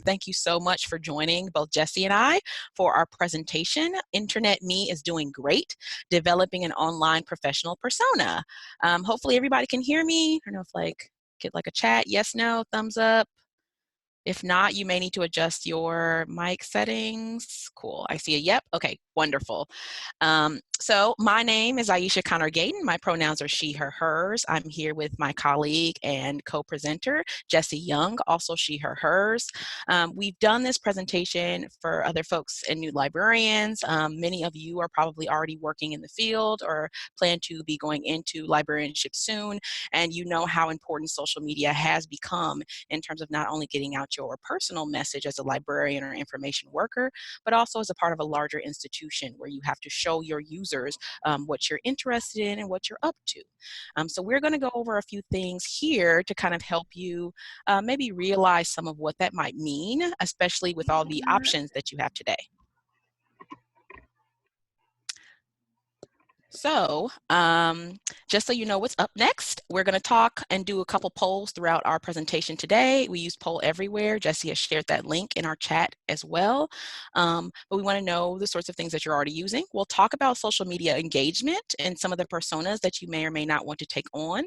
Thank you so much for joining both Jesse and I for our presentation. Internet Me is doing great, developing an online professional persona. Hopefully everybody can hear me. I don't know if get a chat, yes, no, thumbs up. If not, you may need to adjust your mic settings. Cool, I see a yep. Okay, wonderful. So my name is Aisha Connor Gayton. My pronouns are she, her, hers. I'm here with my colleague and co-presenter, Jessie Young, also she, her, hers. We've done this presentation for other folks and new librarians. Many of you are probably already working in the field or plan to be going into librarianship soon, and you know how important social media has become in terms of not only getting out your personal message as a librarian or information worker, but also as a part of a larger institution where you have to show your users what you're interested in and what you're up to. So we're going to go over a few things here to kind of help you maybe realize some of what that might mean, especially with all the options that you have today. So just so you know what's up next, we're going to talk and do a couple polls throughout our presentation today. We use Poll Everywhere. Jessie has shared that link in our chat as well. But we want to know the sorts of things that you're already using. We'll talk about social media engagement and some of the personas that you may or may not want to take on.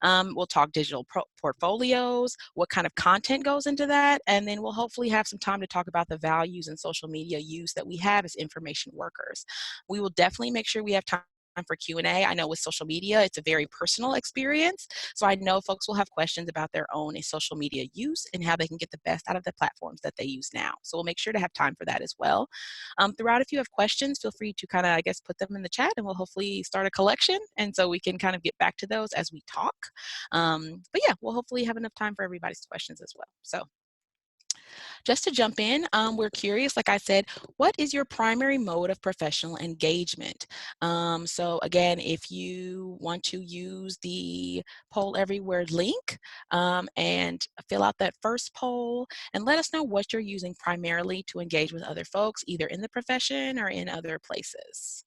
We'll talk digital portfolios, what kind of content goes into that, and then we'll hopefully have some time to talk about the values and social media use that we have as information workers. We will definitely make sure we have time for Q&A. I know with social media, it's a very personal experience. So I know folks will have questions about their own social media use and how they can get the best out of the platforms that they use now. So we'll make sure to have time for that as well. Throughout, if you have questions, feel free to kind of, put them in the chat and we'll hopefully start a collection. And so we can kind of get back to those as we talk. But yeah, we'll hopefully have enough time for everybody's questions as well. So just to jump in, we're curious, like I said, what is your primary mode of professional engagement? So again, if you want to use the Poll Everywhere link and fill out that first poll and let us know what you're using primarily to engage with other folks, either in the profession or in other places.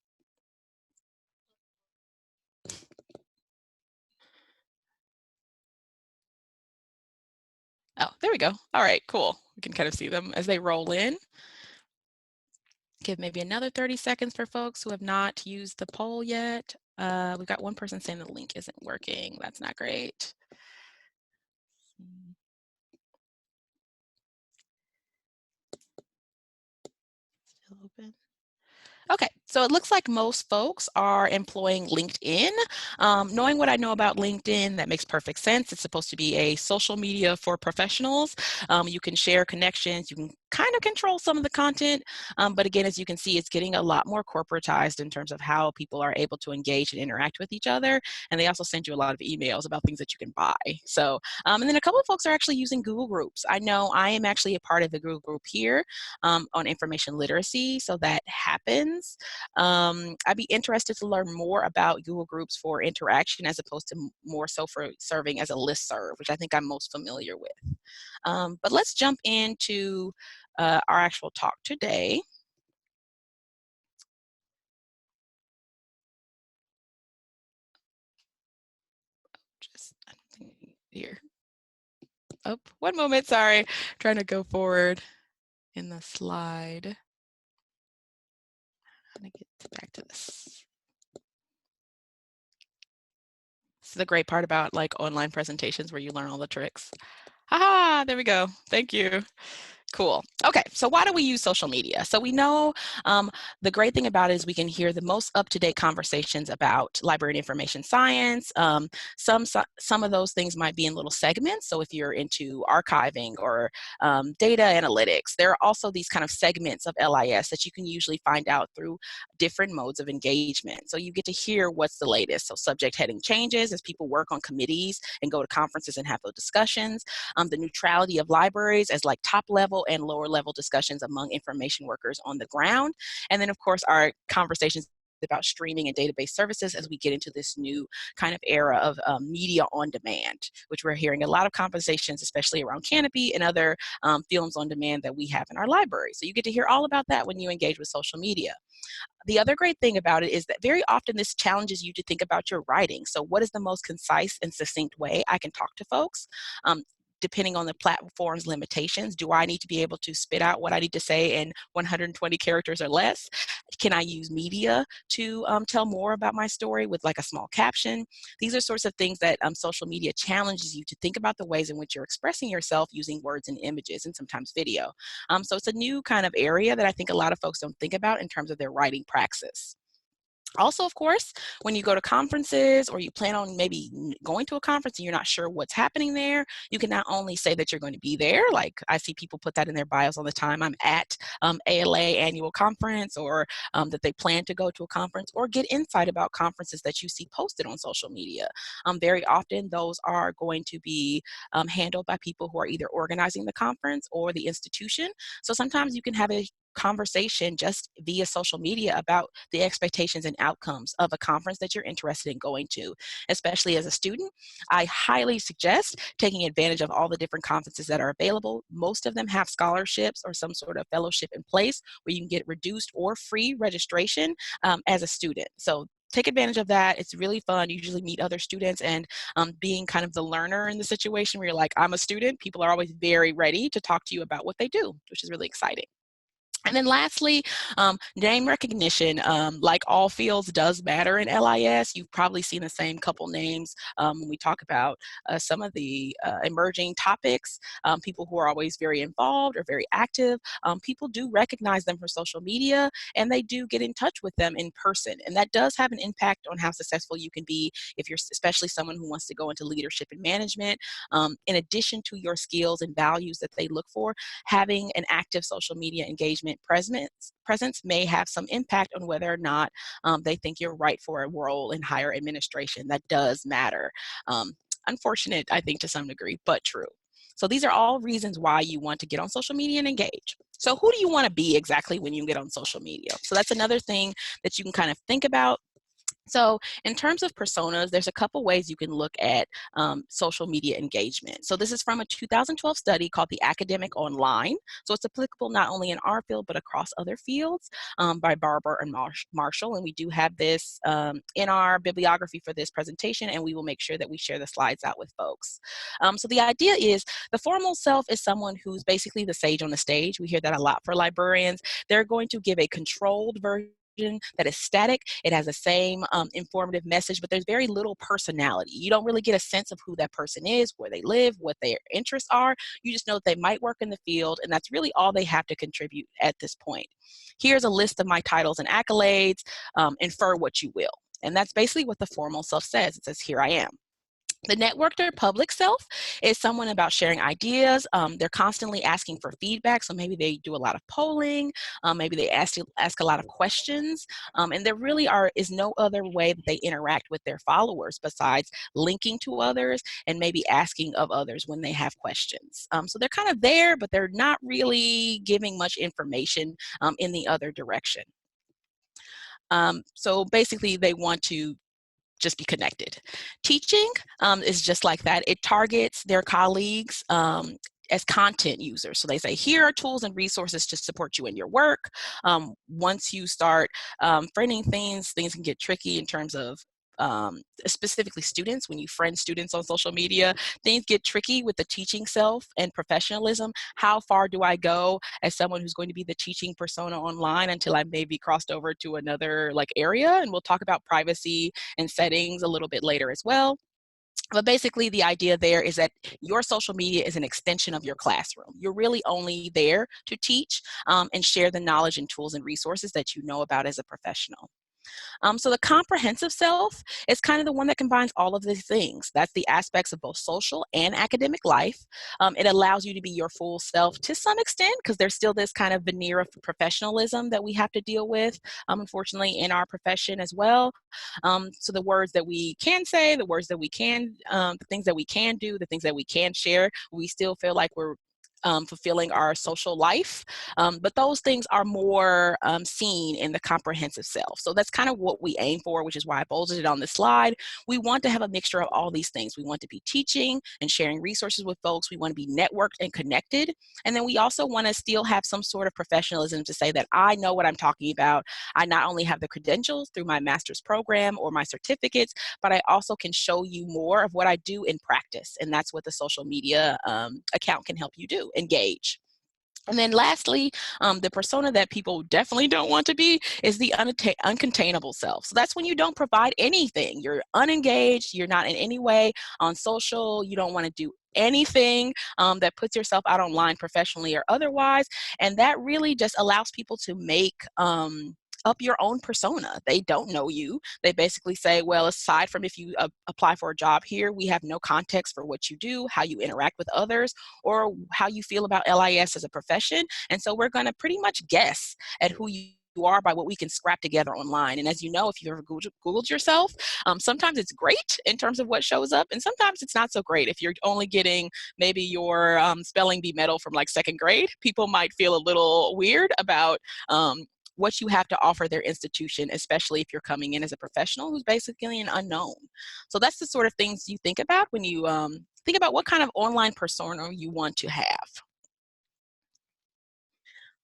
Oh, there we go. All right, cool. We can kind of see them as they roll in. Give maybe another 30 seconds for folks who have not used the poll yet. We've got one person saying the link isn't working. That's not great. Still open. Okay, so it looks like most folks are employing LinkedIn. Knowing what I know about LinkedIn, that makes perfect sense. It's supposed to be a social media for professionals. You can share connections, you can kind of control some of the content, but again, as you can see, it's getting a lot more corporatized in terms of how people are able to engage and interact with each other, and they also send you a lot of emails about things that you can buy. So, and then a couple of folks are actually using Google Groups. I know I am actually a part of the Google group here on information literacy, so that happens. I'd be interested to learn more about Google Groups for interaction as opposed to more so for serving as a listserv, which I think I'm most familiar with. But let's jump into our actual talk today. Just I don't think here. Oh, one moment, sorry. Trying to go forward in the slide. How to get back to this. This is the great part about like online presentations where you learn all the tricks. Haha, there we go. Thank you. Cool. Okay, so why do we use social media? So we know the great thing about it is we can hear the most up-to-date conversations about library and information science. Some of those things might be in little segments. So if you're into archiving or data analytics, there are also these kind of segments of LIS that you can usually find out through different modes of engagement. So you get to hear what's the latest. So subject heading changes as people work on committees and go to conferences and have those discussions. The neutrality of libraries as like top level and lower level discussions among information workers on the ground. And then of course our conversations about streaming and database services as we get into this new kind of era of media on demand, which we're hearing a lot of conversations, especially around Canopy and other films on demand that we have in our library. So you get to hear all about that when you engage with social media. The other great thing about it is that very often this challenges you to think about your writing. So what is the most concise and succinct way I can talk to folks? depending on the platform's limitations. Do I need to be able to spit out what I need to say in 120 characters or less? Can I use media to tell more about my story with like a small caption? These are sorts of things that social media challenges you to think about the ways in which you're expressing yourself using words and images and sometimes video. So it's a new kind of area that I think a lot of folks don't think about in terms of their writing praxis. Also, of course, when you go to conferences or you plan on maybe going to a conference and you're not sure what's happening there, you can not only say that you're going to be there, like I see people put that in their bios all the time, I'm at ALA annual conference, or that they plan to go to a conference, or get insight about conferences that you see posted on social media. Very often those are going to be handled by people who are either organizing the conference or the institution. So sometimes you can have a conversation just via social media about the expectations and outcomes of a conference that you're interested in going to. Especially as a student, I highly suggest taking advantage of all the different conferences that are available. Most of them have scholarships or some sort of fellowship in place where you can get reduced or free registration as a student. So take advantage of that. It's really fun. You usually meet other students, and being kind of the learner in the situation where you're like, I'm a student, people are always very ready to talk to you about what they do, which is really exciting. And then lastly, name recognition, like all fields, does matter in LIS. You've probably seen the same couple names when we talk about some of the emerging topics. People who are always very involved or very active, people do recognize them from social media, and they do get in touch with them in person. And that does have an impact on how successful you can be if you're especially someone who wants to go into leadership and management. In addition to your skills and values that they look for, having an active social media engagement presence may have some impact on whether or not they think you're right for a role in higher administration. That does matter. Unfortunate, I think, to some degree, but true. So these are all reasons why you want to get on social media and engage. So who do you want to be exactly when you get on social media? So that's another thing that you can kind of think about. So in terms of personas, there's a couple ways you can look at social media engagement. So this is from a 2012 study called The Academic Online. So it's applicable not only in our field, but across other fields by Barber and Marshall. And we do have this in our bibliography for this presentation, and we will make sure that we share the slides out with folks. So the idea is the formal self is someone who's basically the sage on the stage. We hear that a lot for librarians. They're going to give a controlled version that is static. It has the same informative message, but there's very little personality. You don't really get a sense of who that person is, where they live, what their interests are. You just know that they might work in the field, and that's really all they have to contribute at this point. Here's a list of my titles and accolades. Infer what you will. And that's basically what the formal self says. It says, here I am. The networked or public self is someone about sharing ideas. They're constantly asking for feedback. So maybe they do a lot of polling. Maybe they ask a lot of questions. And there really is no other way that they interact with their followers besides linking to others and maybe asking of others when they have questions. So they're kind of there, but they're not really giving much information in the other direction. So basically they want to just be connected. Teaching is just like that. It targets their colleagues as content users. So they say, here are tools and resources to support you in your work. Once you start friending things can get tricky in terms of specifically students. When you friend students on social media, things get tricky with the teaching self and professionalism. How far do I go as someone who's going to be the teaching persona online until I maybe crossed over to another area? And we'll talk about privacy and settings a little bit later as well. But basically, the idea there is that your social media is an extension of your classroom. You're really only there to teach and share the knowledge and tools and resources that you know about as a professional. So the comprehensive self is kind of the one that combines all of these things. That's the aspects of both social and academic life. It allows you to be your full self to some extent, because there's still this kind of veneer of professionalism that we have to deal with, unfortunately, in our profession as well. So the words that we can say, the words that we can, the things that we can do, the things that we can share, we still feel like we're fulfilling our social life. But those things are more seen in the comprehensive self. So that's kind of what we aim for, which is why I bolded it on the slide. We want to have a mixture of all these things. We want to be teaching and sharing resources with folks. We want to be networked and connected. And then we also want to still have some sort of professionalism to say that I know what I'm talking about. I not only have the credentials through my master's program or my certificates, but I also can show you more of what I do in practice. And that's what the social media account can help you do, engage. And then lastly, the persona that people definitely don't want to be is the uncontainable self. So that's when you don't provide anything. You're unengaged. You're not in any way on social. You don't want to do anything that puts yourself out online professionally or otherwise. And that really just allows people to make up your own persona. They don't know you. They basically say, well, aside from if you apply for a job here, we have no context for what you do, how you interact with others, or how you feel about LIS as a profession. And so we're going to pretty much guess at who you are by what we can scrap together online. And as you know, if you've ever Googled yourself, sometimes it's great in terms of what shows up, and sometimes it's not so great. If you're only getting maybe your spelling bee medal from like second grade, people might feel a little weird about what you have to offer their institution, especially if you're coming in as a professional who's basically an unknown. So that's the sort of things you think about when you think about what kind of online persona you want to have.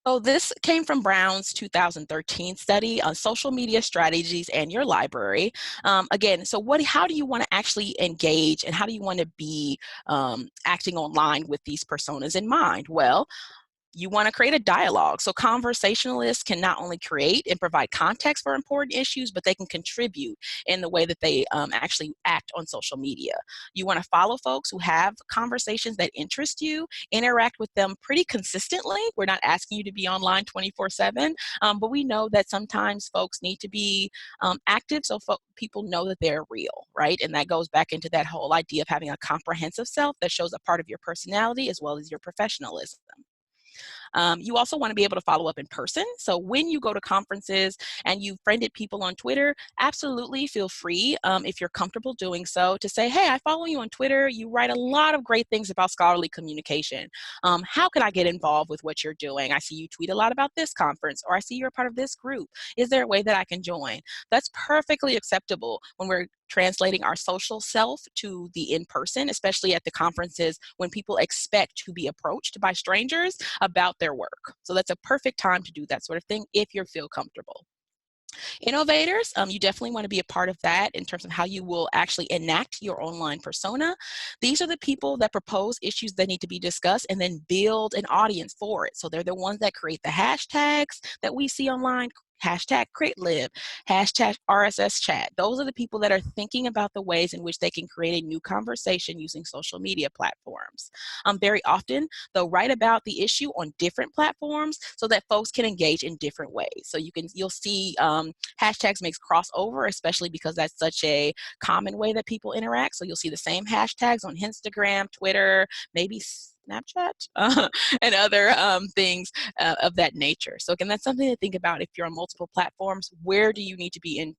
So this came from Brown's 2013 study on social media strategies and your library. Again, so how do you want to actually engage, and how do you want to be acting online with these personas in mind? Well, you want to create a dialogue. So conversationalists can not only create and provide context for important issues, but they can contribute in the way that they actually act on social media. You want to follow folks who have conversations that interest you, interact with them pretty consistently. We're not asking you to be online 24/7, but we know that sometimes folks need to be active so people know that they're real, right? And that goes back into that whole idea of having a comprehensive self that shows a part of your personality as well as your professionalism. You also want to be able to follow up in person. So when you go to conferences and you've friended people on Twitter, absolutely feel free, if you're comfortable doing so, to say, hey, I follow you on Twitter. You write a lot of great things about scholarly communication. How can I get involved with what you're doing? I see you tweet a lot about this conference, or I see you're a part of this group. Is there a way that I can join? That's perfectly acceptable when we're translating our social self to the in-person, especially at the conferences when people expect to be approached by strangers about their work. So that's a perfect time to do that sort of thing if you feel comfortable. Innovators, you definitely want to be a part of that in terms of how you will actually enact your online persona. These are the people that propose issues that need to be discussed and then build an audience for it. So they're the ones that create the hashtags that we see online. Hashtag CreateLib, hashtag RSS chat. Those are the people that are thinking about the ways in which they can create a new conversation using social media platforms. Very often, they'll write about the issue on different platforms so that folks can engage in different ways. So you'll see hashtags makes crossover, especially because that's such a common way that people interact. So you'll see the same hashtags on Instagram, Twitter, maybe Snapchat, and other things of that nature. So again, that's something to think about if you're on multiple platforms. Where do you need to be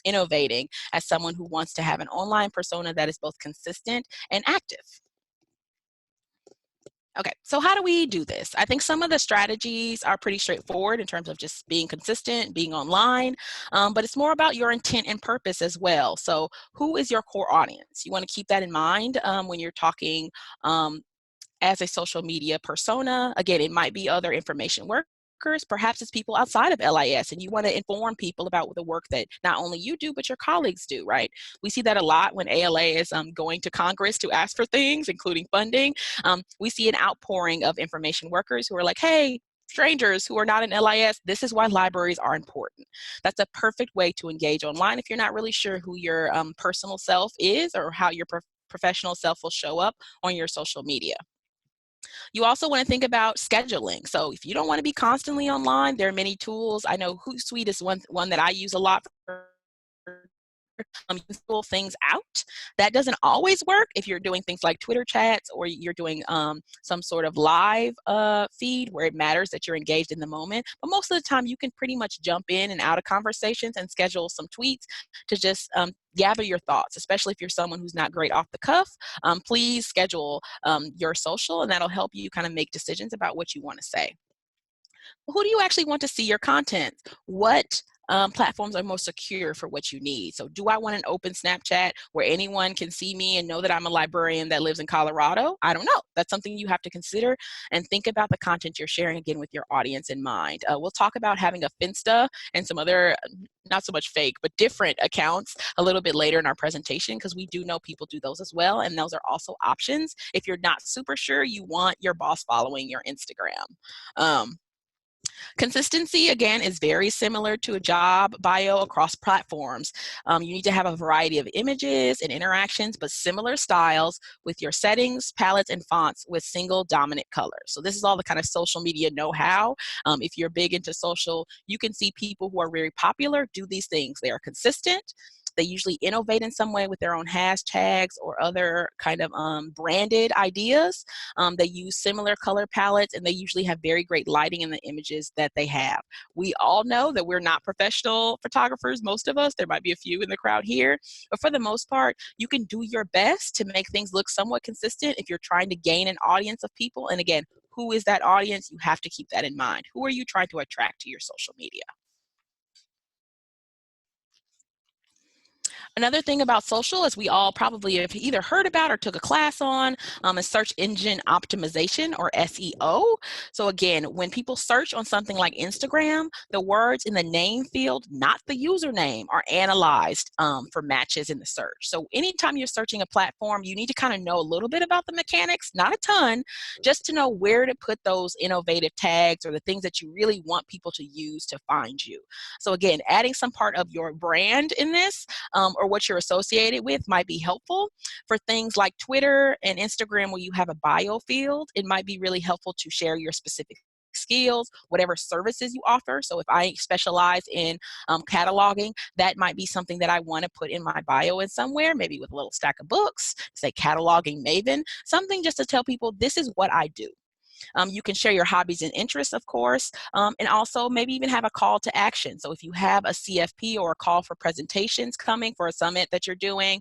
innovating as someone who wants to have an online persona that is both consistent and active? Okay, so how do we do this? I think some of the strategies are pretty straightforward in terms of just being consistent, being online, but it's more about your intent and purpose as well. So who is your core audience? You want to keep that in mind when you're talking as a social media persona. Again, it might be other information workers. Perhaps it's people outside of LIS, and you want to inform people about the work that not only you do, but your colleagues do, right? We see that a lot when ALA is going to Congress to ask for things, including funding. We see an outpouring of information workers who are like, hey, strangers who are not in LIS, this is why libraries are important. That's a perfect way to engage online if you're not really sure who your personal self is or how your professional self will show up on your social media. You also want to think about scheduling. So if you don't want to be constantly online, there are many tools. I know Hootsuite is one that I use a lot for You can pull things out. That doesn't always work if you're doing things like Twitter chats or you're doing some sort of live feed where it matters that you're engaged in the moment. But most of the time, you can pretty much jump in and out of conversations and schedule some tweets to just gather your thoughts, especially if you're someone who's not great off the cuff. Please schedule your social, and that'll help you kind of make decisions about what you want to say. Who do you actually want to see your content? What platforms are most secure for what you need? So do I want an open Snapchat where anyone can see me and know that I'm a librarian that lives in Colorado? I don't know. That's something you have to consider and think about the content you're sharing, again, with your audience in mind. We'll talk about having a Finsta and some other, not so much fake, but different accounts a little bit later in our presentation, because we do know people do those as well. And those are also options if you're not super sure you want your boss following your Instagram. Consistency, again, is very similar to a job bio across platforms. You need to have a variety of images and interactions, but similar styles with your settings, palettes, and fonts with single dominant colors. So this is all the kind of social media know-how. If you're big into social, you can see people who are very popular do these things. They are consistent. They usually innovate in some way with their own hashtags or other kind of branded ideas. They use similar color palettes, and they usually have very great lighting in the images that they have. We all know that we're not professional photographers, most of us. There might be a few in the crowd here, but for the most part, you can do your best to make things look somewhat consistent if you're trying to gain an audience of people. And again, who is that audience? You have to keep that in mind. Who are you trying to attract to your social media? Another thing about social is we all probably have either heard about or took a class on is search engine optimization, or SEO. So again, when people search on something like Instagram, the words in the name field, not the username, are analyzed for matches in the search. So anytime you're searching a platform, you need to kind of know a little bit about the mechanics, not a ton, just to know where to put those innovative tags or the things that you really want people to use to find you. So again, adding some part of your brand in this or what you're associated with might be helpful. For things like Twitter and Instagram where you have a bio field, it might be really helpful to share your specific skills, whatever services you offer. So if I specialize in cataloging, that might be something that I want to put in my bio in somewhere, maybe with a little stack of books, say cataloging maven, something just to tell people this is what I do. You can share your hobbies and interests, of course, and also maybe even have a call to action. So if you have a CFP or a call for presentations coming for a summit that you're doing,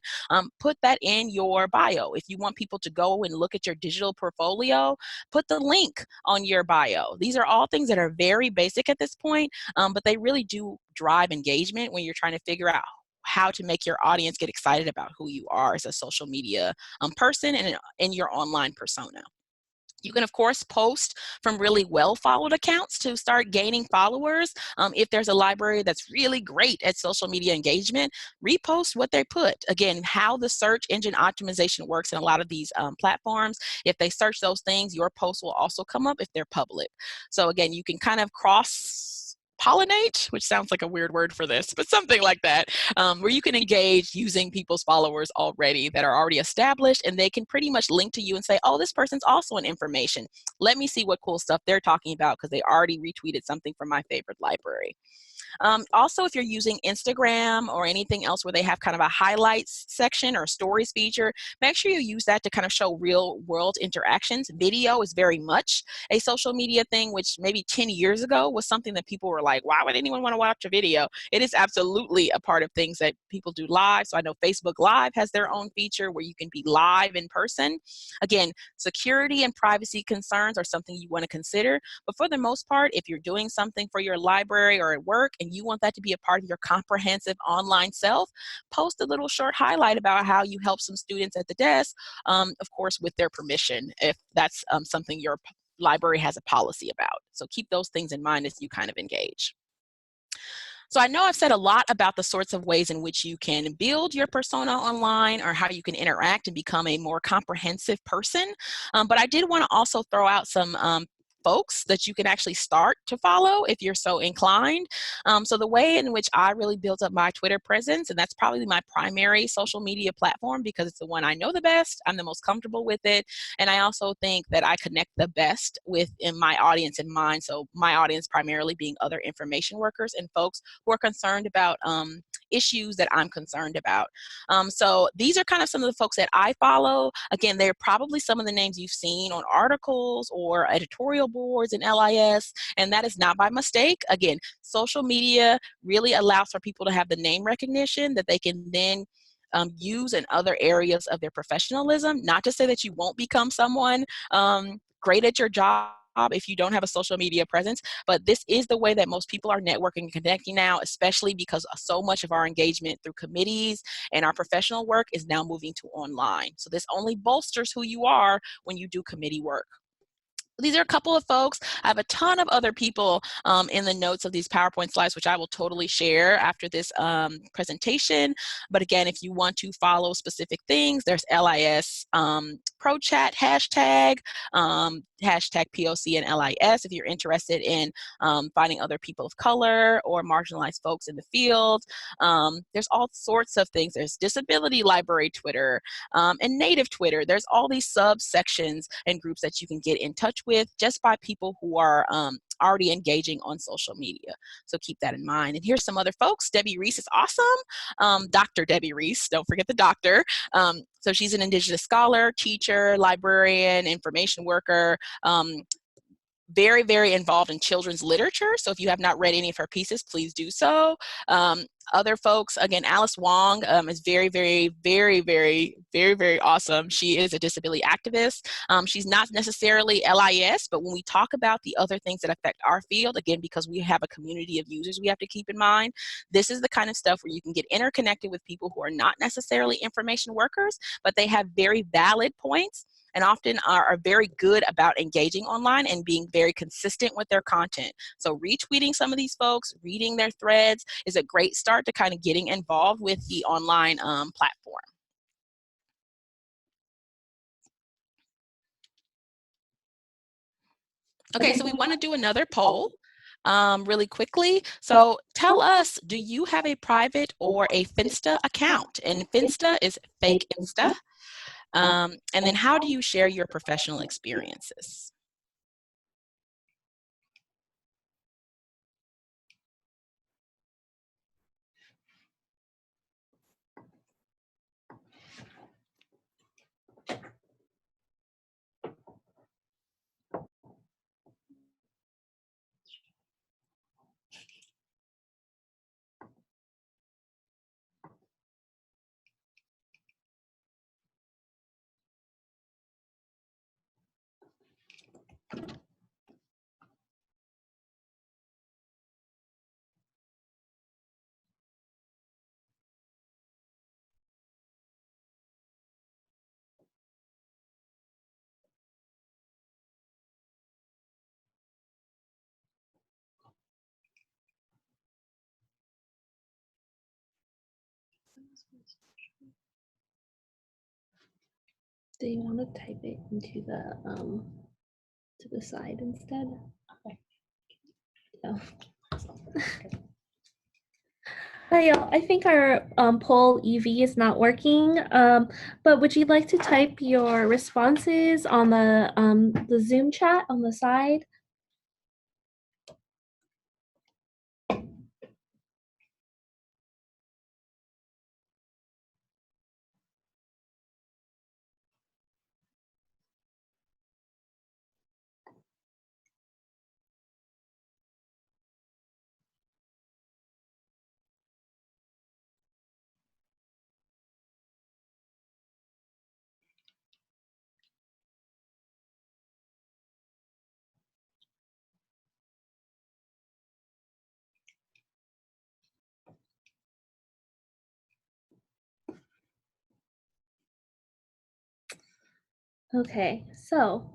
put that in your bio. If you want people to go and look at your digital portfolio, put the link on your bio. These are all things that are very basic at this point, but they really do drive engagement when you're trying to figure out how to make your audience get excited about who you are as a social media person and in your online persona. You can, of course, post from really well-followed accounts to start gaining followers. If there's a library that's really great at social media engagement, repost what they put. Again, how the search engine optimization works in a lot of these platforms, if they search those things, your post will also come up if they're public. So again, you can kind of cross-pollinate, which sounds like a weird word for this, but something like that, where you can engage using people's followers already that are already established, and they can pretty much link to you and say, oh, this person's also in information. Let me see what cool stuff they're talking about because they already retweeted something from my favorite library. Also, if you're using Instagram or anything else where they have kind of a highlights section or stories feature, make sure you use that to kind of show real world interactions. Video is very much a social media thing, which maybe 10 years ago was something that people were like, why would anyone want to watch a video? It is absolutely a part of things that people do live. So I know Facebook Live has their own feature where you can be live in person. Again, security and privacy concerns are something you want to consider. But for the most part, if you're doing something for your library or at work and you want that to be a part of your comprehensive online self, post a little short highlight about how you help some students at the desk, of course, with their permission, if that's something your library has a policy about. So keep those things in mind as you kind of engage. So I know I've said a lot about the sorts of ways in which you can build your persona online or how you can interact and become a more comprehensive person. But I did want to also throw out some folks that you can actually start to follow if you're so inclined. So the way in which I really built up my Twitter presence, and that's probably my primary social media platform because it's the one I know the best, I'm the most comfortable with it, and I also think that I connect the best with in my audience in mind. So my audience primarily being other information workers and folks who are concerned about issues that I'm concerned about. So these are kind of some of the folks that I follow. Again, they're probably some of the names you've seen on articles or editorial boards in LIS, and that is not by mistake. Again, social media really allows for people to have the name recognition that they can then use in other areas of their professionalism. Not to say that you won't become someone great at your job if you don't have a social media presence, but this is the way that most people are networking and connecting now, especially because so much of our engagement through committees and our professional work is now moving to online. So this only bolsters who you are when you do committee work. These are a couple of folks. I have a ton of other people in the notes of these PowerPoint slides, which I will totally share after this presentation. But again, if you want to follow specific things, there's LIS Pro Chat hashtag, hashtag POC and LIS if you're interested in finding other people of color or marginalized folks in the field. There's all sorts of things. There's Disability Library Twitter and Native Twitter. There's all these subsections and groups that you can get in touch with just by people who are already engaging on social media. So keep that in mind. And here's some other folks. Debbie Reese is awesome. Dr. Debbie Reese, don't forget the doctor. So she's an Indigenous scholar, teacher, librarian, information worker, very, very involved in children's literature. So if you have not read any of her pieces, please do so. Other folks, again, Alice Wong is very, very, very, very, very, very awesome. She is a disability activist. She's not necessarily LIS, but when we talk about the other things that affect our field, again, because we have a community of users we have to keep in mind, this is the kind of stuff where you can get interconnected with people who are not necessarily information workers, but they have very valid points and often are very good about engaging online and being very consistent with their content. So retweeting some of these folks, reading their threads is a great start to kind of getting involved with the online platform. Okay, so we want to do another poll really quickly. So tell us, do you have a private or a Finsta account? And Finsta is fake Insta. And then how do you share your professional experiences? Do you want to type it into the side instead? Okay. Oh. Hi, y'all. I think our poll EV is not working, but would you like to type your responses on the Zoom chat on the side? Okay, so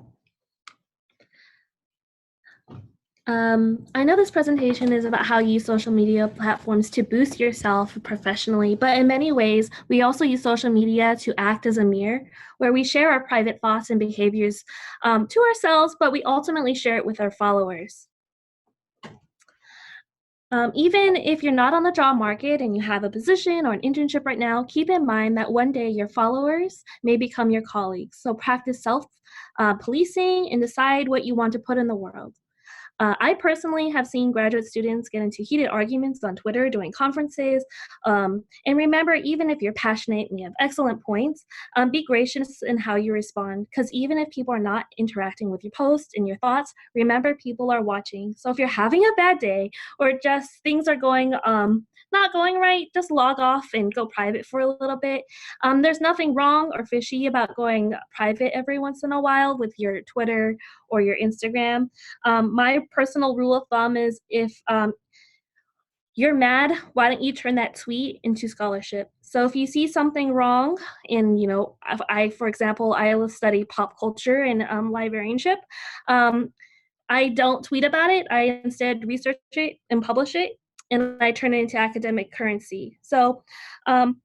I know this presentation is about how you use social media platforms to boost yourself professionally, but in many ways, we also use social media to act as a mirror where we share our private thoughts and behaviors to ourselves, but we ultimately share it with our followers. Even if you're not on the job market and you have a position or an internship right now, keep in mind that one day your followers may become your colleagues. So practice self policing and decide what you want to put in the world. I personally have seen graduate students get into heated arguments on Twitter during conferences. And remember, even if you're passionate and you have excellent points, be gracious in how you respond. Because even if people are not interacting with your posts and your thoughts, remember people are watching. So if you're having a bad day or just things are going not going right, just log off and go private for a little bit. There's nothing wrong or fishy about going private every once in a while with your Twitter or your Instagram. My personal rule of thumb is if you're mad, why don't you turn that tweet into scholarship? So if you see something wrong in, for example, I study pop culture and librarianship. I don't tweet about it. I instead research it and publish it, and I turn it into academic currency. So um,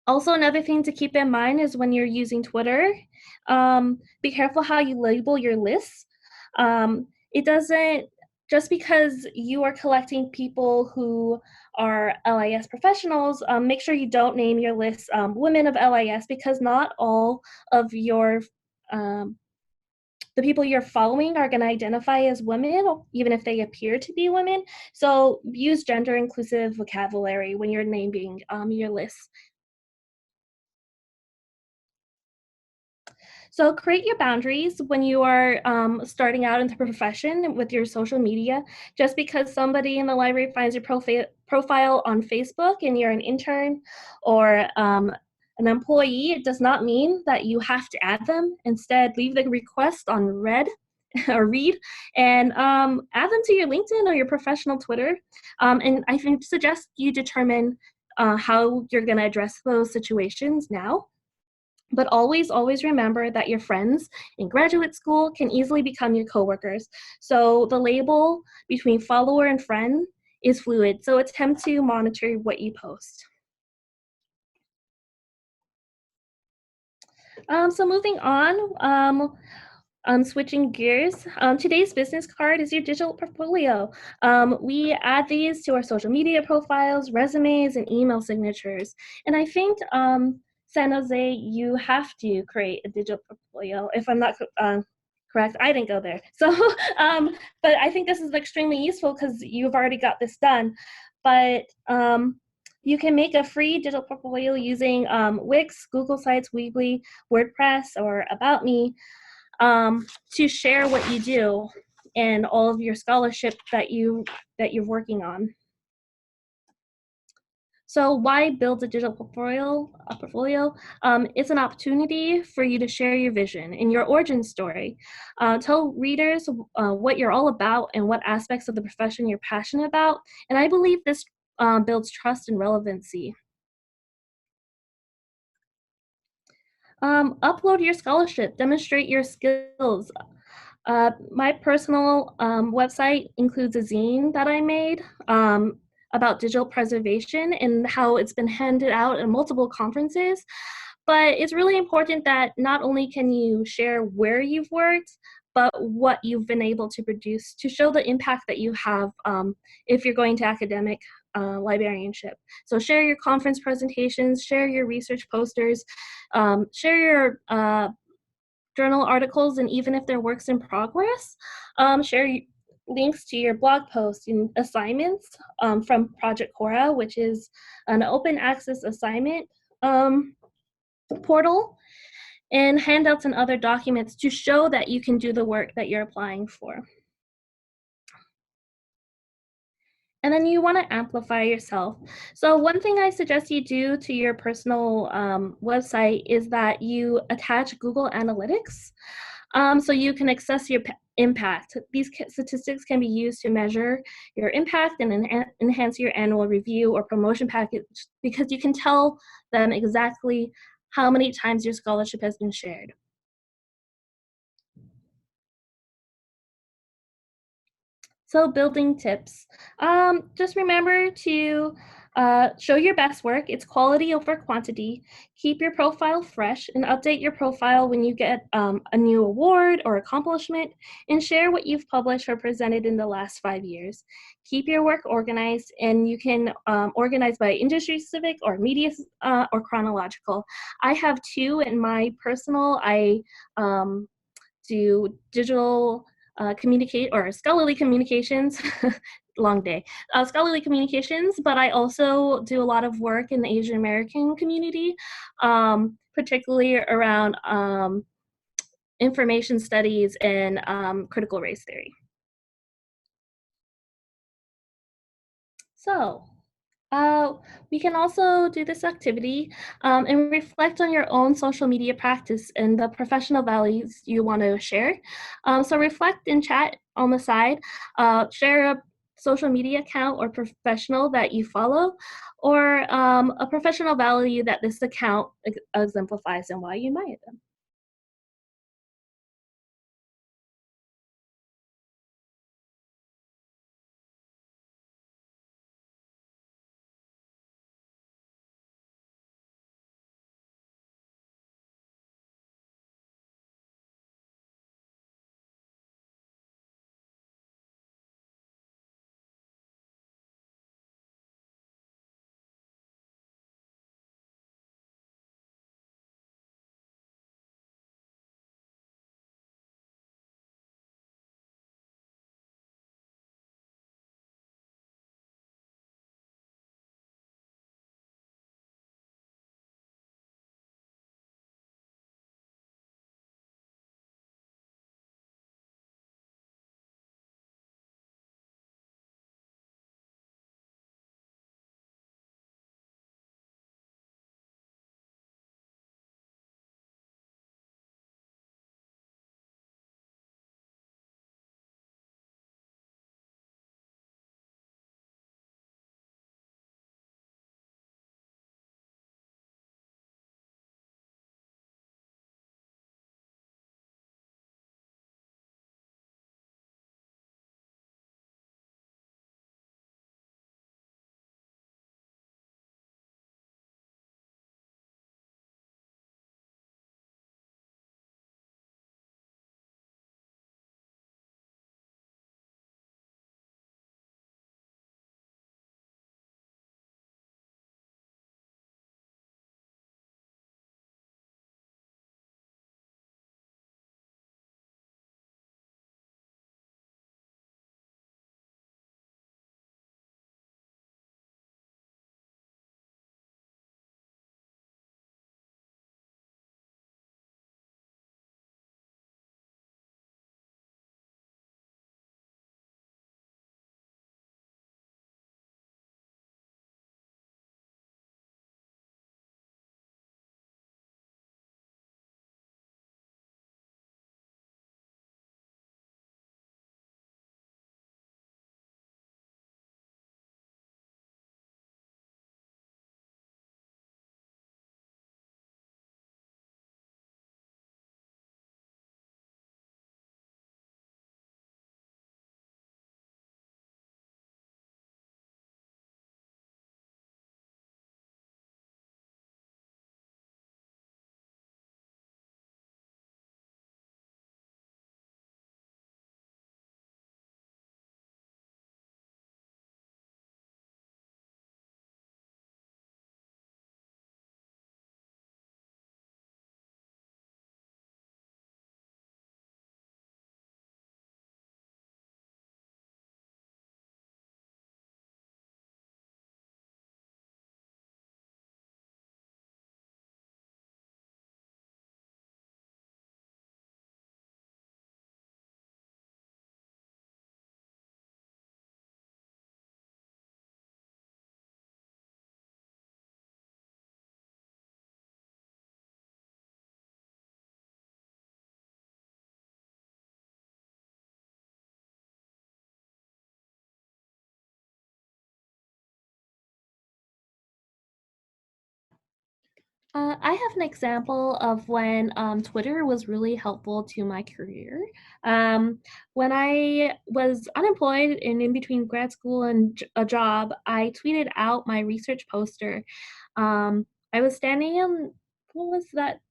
also, another thing to keep in mind is when you're using Twitter, be careful how you label your lists. It doesn't, just because you are collecting people who are LIS professionals, make sure you don't name your list women of LIS, because not all of um, the people you're following are going to identify as women, even if they appear to be women. So use gender inclusive vocabulary when you're naming your list. So create your boundaries when you are starting out into profession with your social media. Just because somebody in the library finds your profile on Facebook and you're an intern or an employee, it does not mean that you have to add them. Instead, leave the request on read or read and add them to your LinkedIn or your professional Twitter. And I think suggest you determine how you're going to address those situations now. But always, always remember that your friends in graduate school can easily become your coworkers. So the label between follower and friend is fluid. So attempt to monitor what you post. So moving on, switching gears, today's business card is your digital portfolio. We add these to our social media profiles, resumes, and email signatures. And I think, San Jose, you have to create a digital portfolio. If I'm not correct, I didn't go there. So, but I think this is extremely useful because you've already got this done. But you can make a free digital portfolio using Wix, Google Sites, Weebly, WordPress, or About Me to share what you do and all of your scholarship that you're working on. So why build a digital portfolio? It's an opportunity for you to share your vision and your origin story. Tell readers what you're all about and what aspects of the profession you're passionate about. And I believe this builds trust and relevancy. Upload your scholarship, demonstrate your skills. My personal website includes a zine that I made about digital preservation and how it's been handed out at multiple conferences. But it's really important that not only can you share where you've worked, but what you've been able to produce to show the impact that you have if you're going to academic librarianship. So share your conference presentations, share your research posters, share your journal articles, and even if they're works in progress, share links to your blog posts and assignments from Project Cora, which is an open access assignment portal, and handouts and other documents to show that you can do the work that you're applying for. And then you want to amplify yourself. So one thing I suggest you do to your personal website is that you attach Google Analytics so you can assess your impact. These statistics can be used to measure your impact and enhance your annual review or promotion package, because you can tell them exactly how many times your scholarship has been shared. So building tips. Just remember to show your best work. It's quality over quantity. Keep your profile fresh and update your profile when you get a new award or accomplishment, and share what you've published or presented in the last 5 years. Keep your work organized, and you can organize by industry specific or media or chronological. I have two in my personal. I do digital communicate or scholarly communications. Long day. Scholarly communications, but I also do a lot of work in the Asian American community, particularly around information studies and critical race theory. So, uh, we can also do this activity and reflect on your own social media practice and the professional values you want to share. So, reflect in chat on the side, share a social media account or professional that you follow, or a professional value that this account exemplifies and why you admire them. I have an example of when Twitter was really helpful to my career. Um, when I was unemployed and in between grad school and a job, I tweeted out my research poster. I was standing in, what was that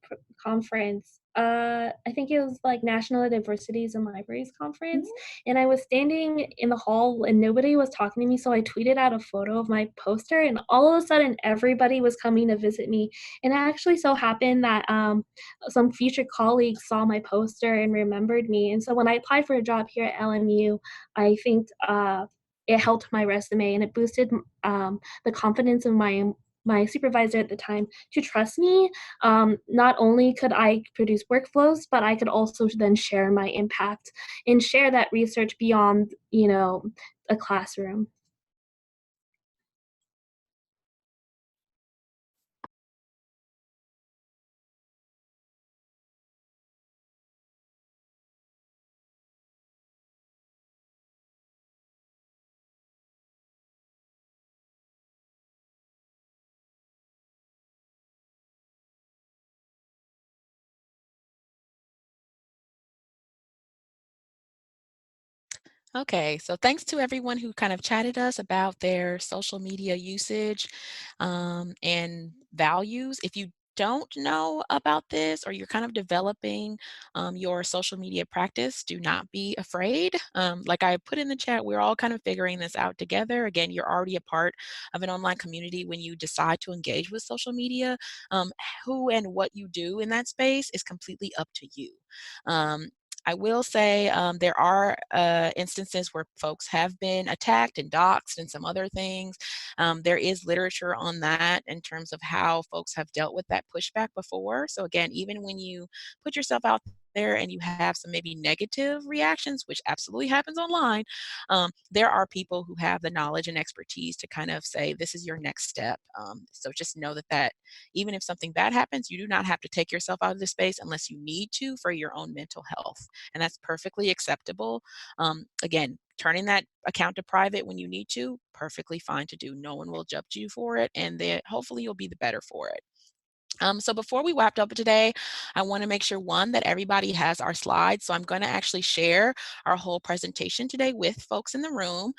conference? I think it was like National Diversities and Libraries Conference, and I was standing in the hall and nobody was talking to me, so I tweeted out a photo of my poster, and all of a sudden everybody was coming to visit me. And it actually so happened that some future colleagues saw my poster and remembered me. And so when I applied for a job here at LMU, I think it helped my resume and it boosted the confidence of my supervisor at the time to trust me. Not only could I produce workflows, but I could also then share my impact and share that research beyond, a classroom. Okay, so thanks to everyone who kind of chatted us about their social media usage and values. If you don't know about this or you're kind of developing your social media practice, do not be afraid. Like I put in the chat, we're all kind of figuring this out together. Again, you're already a part of an online community when you decide to engage with social media. Um, who and what you do in that space is completely up to you. Um, I will say there are instances where folks have been attacked and doxxed and some other things. There is literature on that in terms of how folks have dealt with that pushback before. So again, even when you put yourself out there and you have some maybe negative reactions, which absolutely happens online, there are people who have the knowledge and expertise to kind of say, this is your next step. So just know that even if something bad happens, you do not have to take yourself out of the space unless you need to for your own mental health. And that's perfectly acceptable. Again, turning that account to private when you need to, perfectly fine to do. No one will judge you for it, and then hopefully you'll be the better for it. So before we wrapped up today, I want to make sure one that everybody has our slides. So I'm going to actually share our whole presentation today with folks in the room.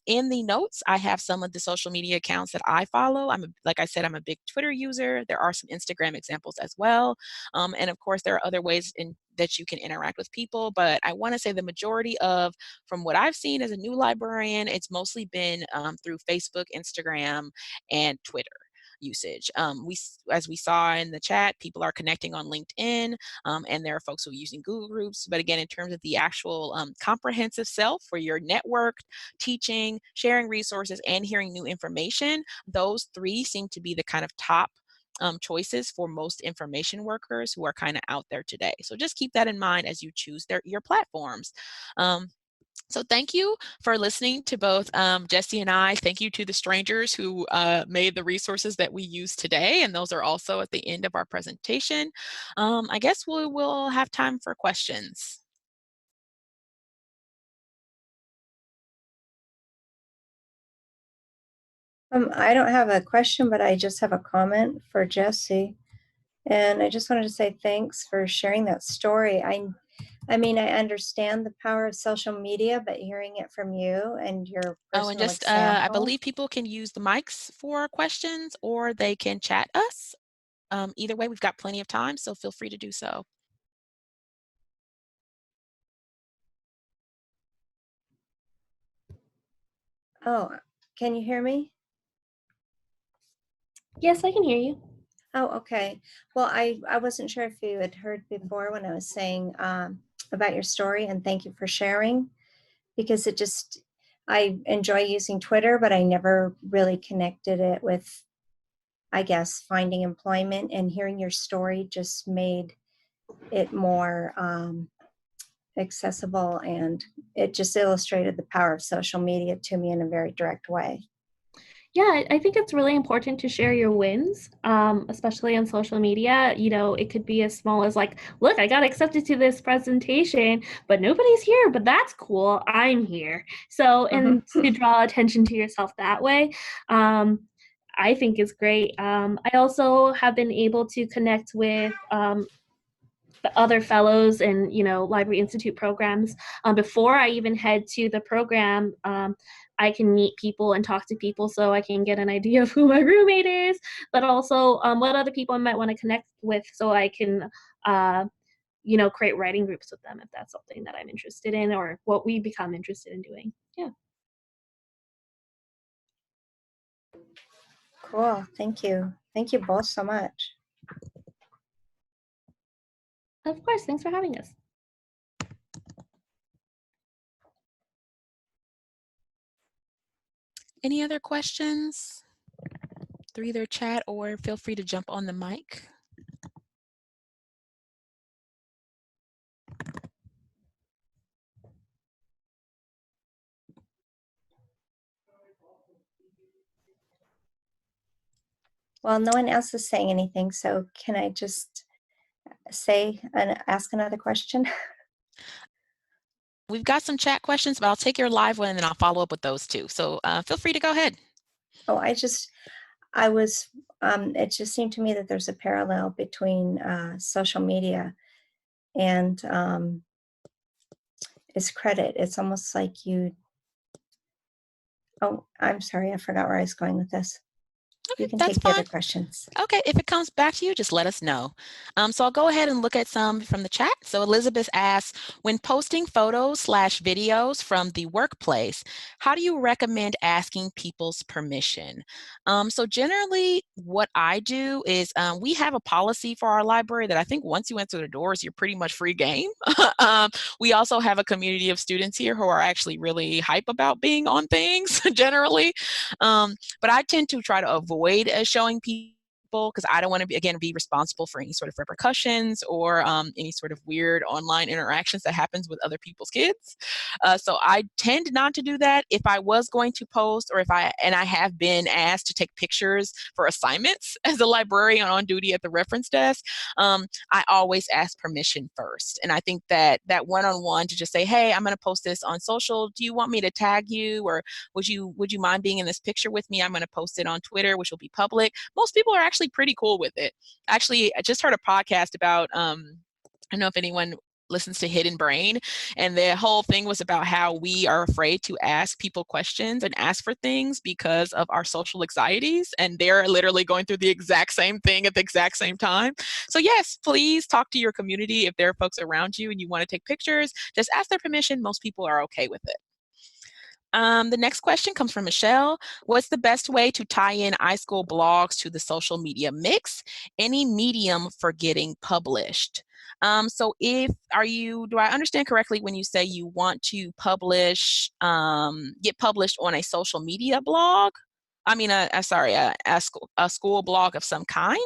In the notes, I have some of the social media accounts that I follow. Like I said, I'm a big Twitter user. There are some Instagram examples as well, and of course, there are other ways that you can interact with people. But I want to say the majority of, from what I've seen as a new librarian, it's mostly been through Facebook, Instagram, and Twitter usage. As we saw in the chat, people are connecting on LinkedIn, and there are folks who are using Google Groups. But again, in terms of the actual comprehensive self for your network, teaching, sharing resources, and hearing new information, those three seem to be the kind of top choices for most information workers who are kind of out there today. So just keep that in mind as you choose your platforms. So thank you for listening to both Jesse and I. Thank you to the strangers who made the resources that we use today, and those are also at the end of our presentation. I guess we'll have time for questions. I don't have a question, but I just have a comment for Jesse. And I just wanted to say thanks for sharing that story. I mean, I understand the power of social media, but hearing it from you and your Oh, and personal just I example. believe people can use the mics for questions, or they can chat us. Either way, we've got plenty of time, so feel free to do so. Oh, can you hear me? Yes, I can hear you. Oh, okay. Well, I wasn't sure if you had heard before when I was saying about your story, and thank you for sharing, because I enjoy using Twitter, but I never really connected it with, I guess, finding employment, and hearing your story just made it more accessible, and it just illustrated the power of social media to me in a very direct way. Yeah, I think it's really important to share your wins, especially on social media. It could be as small as like, look, I got accepted to this presentation, but nobody's here, but that's cool. I'm here. So, and to draw attention to yourself that way, I think is great. I also have been able to connect with the other fellows and Library Institute programs. Before I even head to the program, I can meet people and talk to people so I can get an idea of who my roommate is, but also what other people I might want to connect with so I can create writing groups with them if that's something that I'm interested in or what we become interested in doing. Yeah. Cool. Thank you. Thank you both so much. Of course. Thanks for having us. Any other questions through either chat or feel free to jump on the mic? Well, no one else is saying anything, so can I just say and ask another question? We've got some chat questions, but I'll take your live one and then I'll follow up with those too. So feel free to go ahead. Oh, it just seemed to me that there's a parallel between social media and its credit. It's almost like oh, I'm sorry, I forgot where I was going with this. Okay, You can that's take the fine. other questions. Okay, if it comes back to you, just let us know. So I'll go ahead and look at some from the chat. So Elizabeth asks, when posting photos/videos from the workplace, how do you recommend asking people's permission? So generally what I do is we have a policy for our library that I think once you enter the doors, you're pretty much free game. We also have a community of students here who are actually really hype about being on things generally. But I tend to try to avoid showing people because I don't want to be responsible for any sort of repercussions or any sort of weird online interactions that happens with other people's kids. So I tend not to do that. If I was going to post or I have been asked to take pictures for assignments as a librarian on duty at the reference desk, I always ask permission first. And I think that one-on-one to just say, hey, I'm going to post this on social. Do you want me to tag you? Or would you mind being in this picture with me? I'm going to post it on Twitter, which will be public. Most people are actually pretty cool with it. Actually, I just heard a podcast about, I don't know if anyone listens to Hidden Brain, and the whole thing was about how we are afraid to ask people questions and ask for things because of our social anxieties, and they're literally going through the exact same thing at the exact same time. So yes, please talk to your community. If there are folks around you and you want to take pictures, just ask their permission. Most people are okay with it. The next question comes from Michelle. What's the best way to tie in iSchool blogs to the social media mix? Any medium for getting published? So do I understand correctly when you say you want to publish, get published on a social media blog? I mean, a school blog of some kind?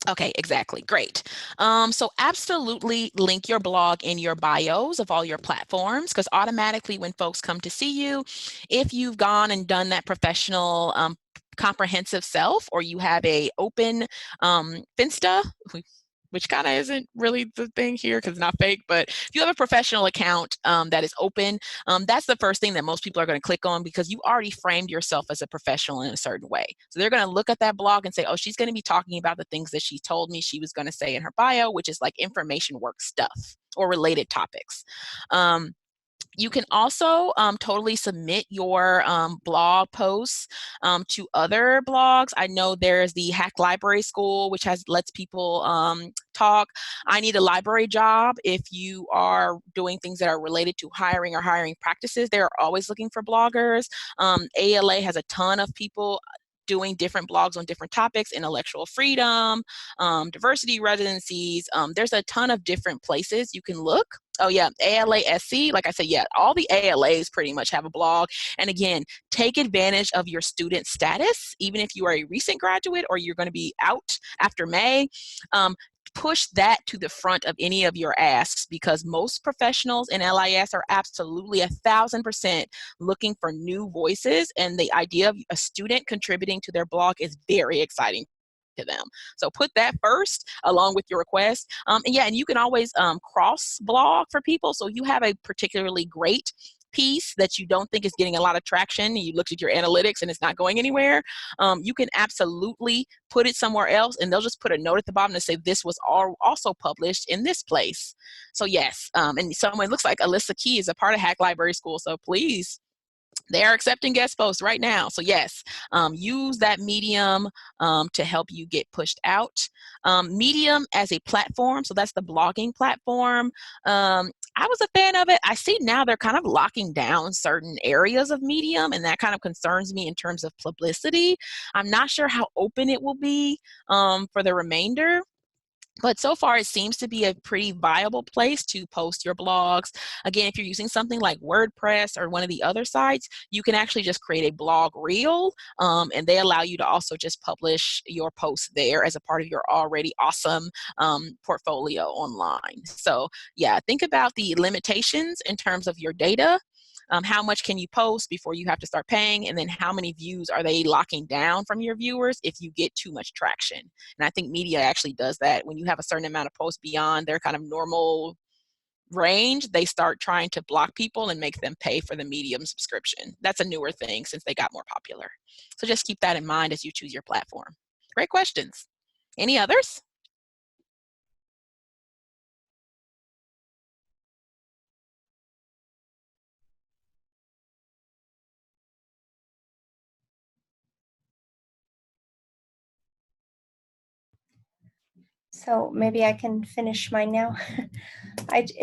Okay, exactly. Great. So absolutely link your blog in your bios of all your platforms, because automatically when folks come to see you, if you've gone and done that professional comprehensive self, or you have a open Finsta, which kind of isn't really the thing here because it's not fake, but if you have a professional account that is open, that's the first thing that most people are going to click on because you already framed yourself as a professional in a certain way. So they're going to look at that blog and say, oh, she's going to be talking about the things that she told me she was going to say in her bio, which is like information work stuff or related topics. You can also totally submit your blog posts to other blogs. I know there's the Hack Library School, which lets people talk. I Need a Library Job. If you are doing things that are related to hiring or hiring practices, they're always looking for bloggers. ALA has a ton of people doing different blogs on different topics, intellectual freedom, diversity residencies. There's a ton of different places you can look. Oh yeah, ALASC, like I said, yeah, all the ALAs pretty much have a blog. And again, take advantage of your student status, even if you are a recent graduate or you're going to be out after May. Push that to the front of any of your asks, because most professionals in LIS are absolutely 1,000% looking for new voices, and the idea of a student contributing to their blog is very exciting to them. So put that first along with your request. And you can always cross blog for people. So you have a particularly great piece that you don't think is getting a lot of traction, and you looked at your analytics and it's not going anywhere, you can absolutely put it somewhere else, and they'll just put a note at the bottom to say this was also published in this place. So yes, and someone looks like Alyssa Key is a part of Hack Library School, so please, they are accepting guest posts right now. So yes, use that Medium to help you get pushed out. Medium as a platform, so that's the blogging platform. I was a fan of it. I see now they're kind of locking down certain areas of Medium, and that kind of concerns me in terms of publicity. I'm not sure how open it will be for the remainder. But so far, it seems to be a pretty viable place to post your blogs. Again, if you're using something like WordPress or one of the other sites, you can actually just create a blog reel, and they allow you to also just publish your posts there as a part of your already awesome portfolio online. So yeah, think about the limitations in terms of your data. How much can you post before you have to start paying? And then how many views are they locking down from your viewers if you get too much traction? And I think media actually does that. When you have a certain amount of posts beyond their kind of normal range, they start trying to block people and make them pay for the Medium subscription. That's a newer thing since they got more popular. So just keep that in mind as you choose your platform. Great questions. Any others? So maybe I can finish mine now.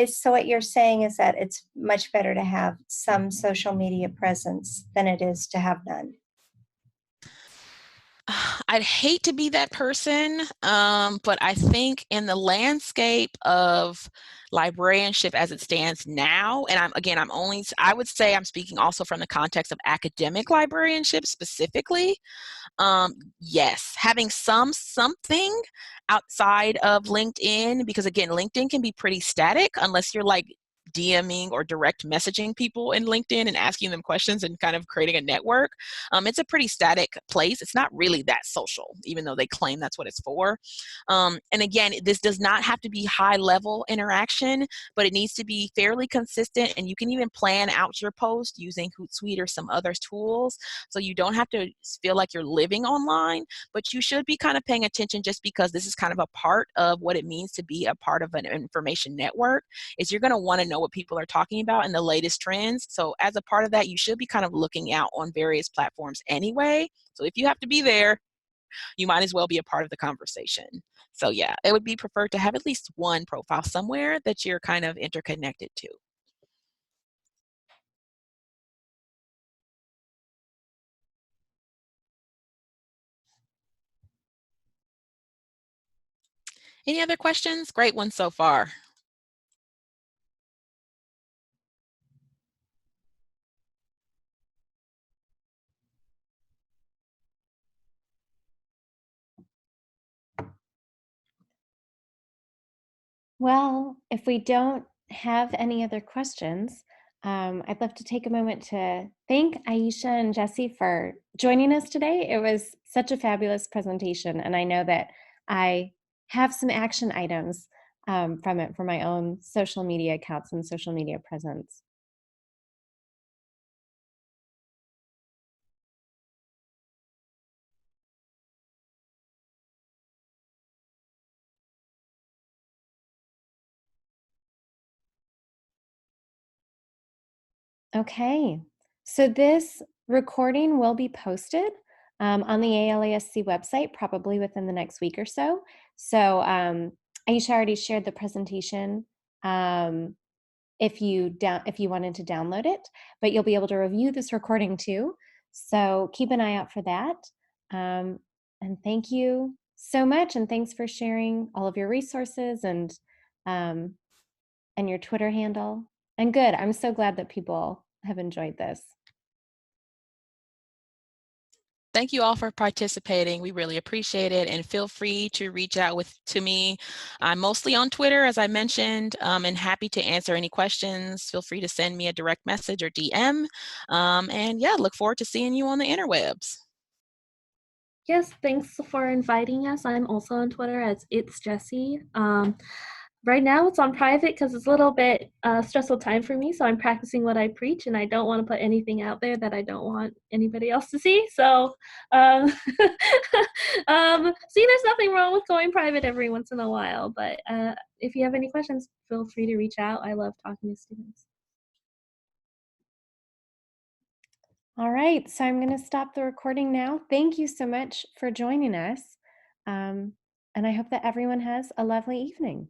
So what you're saying is that it's much better to have some social media presence than it is to have none. I'd hate to be that person, but I think in the landscape of librarianship as it stands now, and I would say I'm speaking also from the context of academic librarianship specifically. Yes, having something outside of LinkedIn, because again, LinkedIn can be pretty static unless you're like DMing or direct messaging people in LinkedIn and asking them questions and kind of creating a network. It's a pretty static place. It's not really that social, even though they claim that's what it's for. And again, this does not have to be high level interaction, but it needs to be fairly consistent. And you can even plan out your post using Hootsuite or some other tools. So you don't have to feel like you're living online, but you should be kind of paying attention, just because this is kind of a part of what it means to be a part of an information network. Is you're going to want to know what people are talking about and the latest trends. So as a part of that, you should be kind of looking out on various platforms anyway. So if you have to be there, you might as well be a part of the conversation. So yeah, it would be preferred to have at least one profile somewhere that you're kind of interconnected to. Any other questions? Great one so far. Well, if we don't have any other questions, I'd love to take a moment to thank Aisha and Jesse for joining us today. It was such a fabulous presentation, and I know that I have some action items from it for my own social media accounts and social media presence. Okay, so this recording will be posted on the ALASC website probably within the next week or so. So Aisha already shared the presentation if you wanted to download it, but you'll be able to review this recording too. So keep an eye out for that. And thank you so much, and thanks for sharing all of your resources um, and your Twitter handle. And good, I'm so glad that people have enjoyed this. Thank you all for participating. We really appreciate it, and feel free to reach out to me. I'm mostly on Twitter, as I mentioned, and happy to answer any questions. Feel free to send me a direct message or DM. And yeah, look forward to seeing you on the interwebs. Yes, thanks for inviting us. I'm also on Twitter as It's Jessie. Right now it's on private because it's a little bit stressful time for me. So I'm practicing what I preach, and I don't want to put anything out there that I don't want anybody else to see. So, see, there's nothing wrong with going private every once in a while. But if you have any questions, feel free to reach out. I love talking to students. All right, so I'm going to stop the recording now. Thank you so much for joining us. And I hope that everyone has a lovely evening.